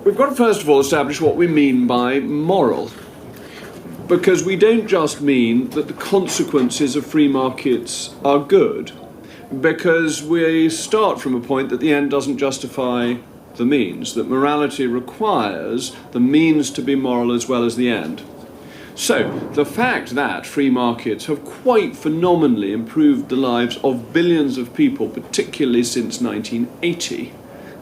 we've got to first of all establish what we mean by moral, because we don't just mean that the consequences of free markets are good, because we start from a point that the end doesn't justify the means, that morality requires the means to be moral as well as the end. So, the fact that free markets have quite phenomenally improved the lives of billions of people, particularly since 1980,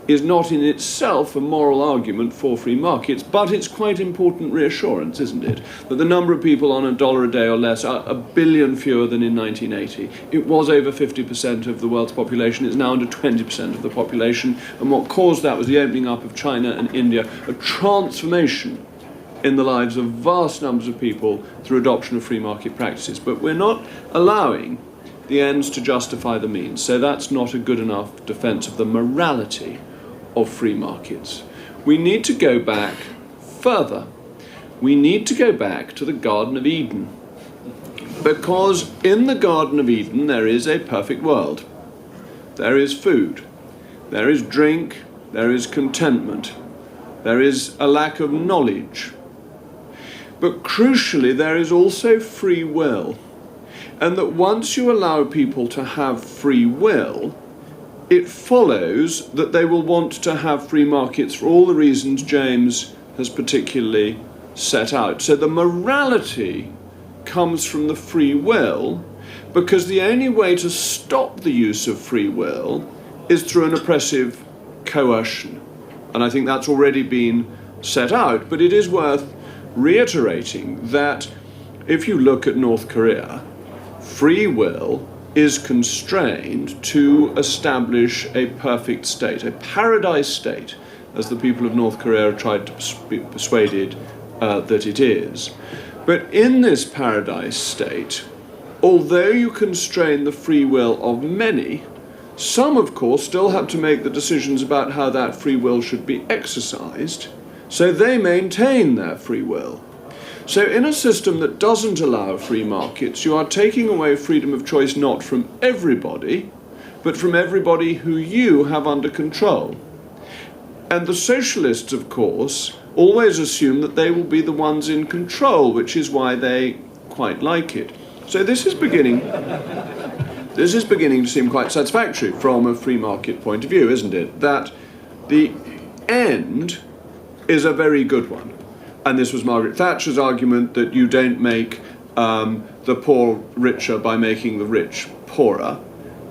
is not in itself a moral argument for free markets, but it's quite important reassurance, isn't it? That the number of people on $1 a day or less are a billion fewer than in 1980. It was over 50% of the world's population, it's now under 20% of the population, and what caused that was the opening up of China and India, a transformation in the lives of vast numbers of people through adoption of free market practices. But we're not allowing the ends to justify the means, so that's not a good enough defense of the morality of free markets. We need to go back further. We need to go back to the Garden of Eden, because in the Garden of Eden there is a perfect world. There is food, there is drink, there is contentment, there is a lack of knowledge. But crucially, there is also free will. And that once you allow people to have free will, it follows that they will want to have free markets for all the reasons James has particularly set out. So the morality comes from the free will, because the only way to stop the use of free will is through an oppressive coercion. And I think that's already been set out, but it is worth reiterating that if you look at North Korea, free will is constrained to establish a perfect state, a paradise state, as the people of North Korea have tried to be persuaded that it is. But in this paradise state, although you constrain the free will of many, some, of course, still have to make the decisions about how that free will should be exercised, so they maintain their free will. So in a system that doesn't allow free markets, you are taking away freedom of choice not from everybody, but from everybody who you have under control. And the socialists, of course, always assume that they will be the ones in control, which is why they quite like it. So this is beginning to seem quite satisfactory from a free market point of view, isn't it? That the end is a very good one. And this was Margaret Thatcher's argument, that you don't make the poor richer by making the rich poorer.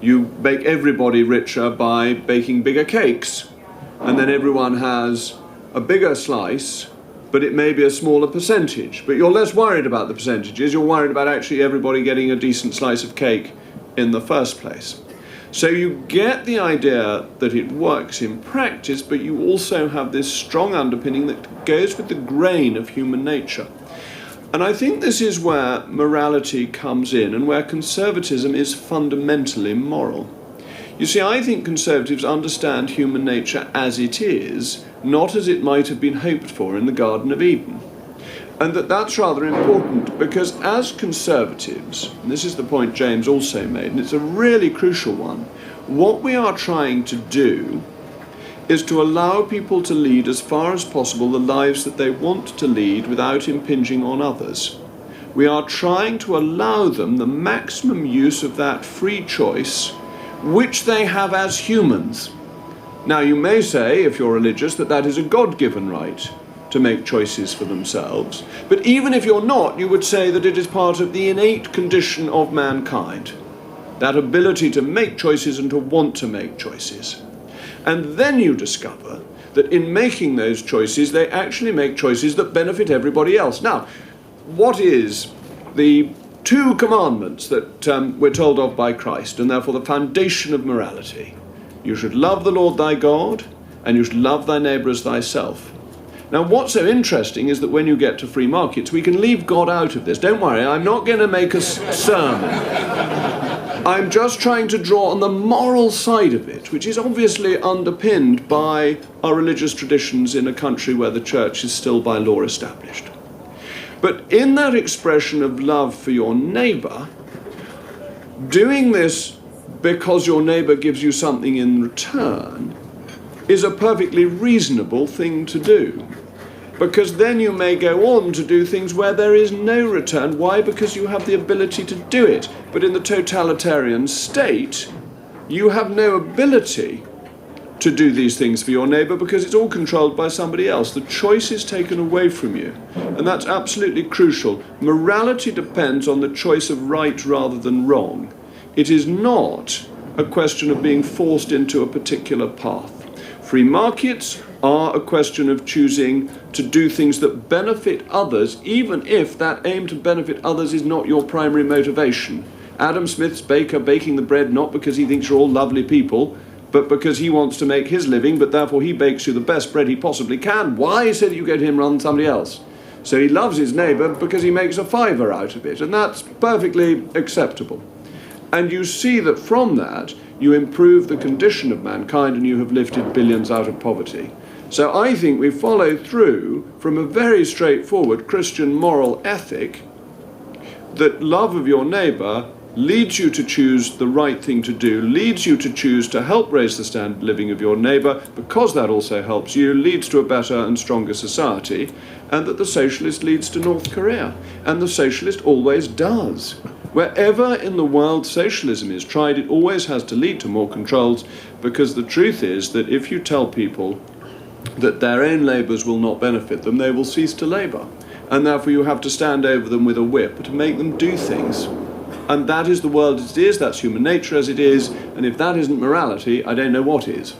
You make everybody richer by baking bigger cakes. And then everyone has a bigger slice, but it may be a smaller percentage. But you're less worried about the percentages, you're worried about actually everybody getting a decent slice of cake in the first place. So you get the idea that it works in practice, but you also have this strong underpinning that goes with the grain of human nature. And I think this is where morality comes in, and where conservatism is fundamentally moral. You see, I think conservatives understand human nature as it is, not as it might have been hoped for in the Garden of Eden. And that's rather important, because as conservatives, and this is the point James also made, and it's a really crucial one, what we are trying to do is to allow people to lead as far as possible the lives that they want to lead without impinging on others. We are trying to allow them the maximum use of that free choice which they have as humans. Now, you may say, if you're religious, that that is a God-given right to make choices for themselves. But even if you're not, you would say that it is part of the innate condition of mankind, that ability to make choices and to want to make choices. And then you discover that in making those choices, they actually make choices that benefit everybody else. Now, what is the two commandments that we're told of by Christ, and therefore the foundation of morality? You should love the Lord thy God, and you should love thy neighbour as thyself. Now, what's so interesting is that when you get to free markets, we can leave God out of this. Don't worry, I'm not going to make a sermon. I'm just trying to draw on the moral side of it, which is obviously underpinned by our religious traditions in a country where the church is still by law established. But in that expression of love for your neighbour, doing this because your neighbour gives you something in return is a perfectly reasonable thing to do. Because then you may go on to do things where there is no return. Why? Because you have the ability to do it. But in the totalitarian state, you have no ability to do these things for your neighbour because it's all controlled by somebody else. The choice is taken away from you. And that's absolutely crucial. Morality depends on the choice of right rather than wrong. It is not a question of being forced into a particular path. Free markets are a question of choosing to do things that benefit others, even if that aim to benefit others is not your primary motivation. Adam Smith's baker baking the bread not because he thinks you're all lovely people, but because he wants to make his living, but therefore he bakes you the best bread he possibly can. Why? So that you go to him rather than somebody else. So he loves his neighbour because he makes a fiver out of it, and that's perfectly acceptable. And you see that from that, you improve the condition of mankind and you have lifted billions out of poverty. So I think we follow through from a very straightforward Christian moral ethic that love of your neighbour leads you to choose the right thing to do, leads you to choose to help raise the standard of living of your neighbour, because that also helps you, leads to a better and stronger society, and that the socialist leads to North Korea. And the socialist always does. Wherever in the world socialism is tried, it always has to lead to more controls, because the truth is that if you tell people that their own labours will not benefit them, they will cease to labour. And therefore you have to stand over them with a whip to make them do things. And that is the world as it is, that's human nature as it is, and if that isn't morality, I don't know what is.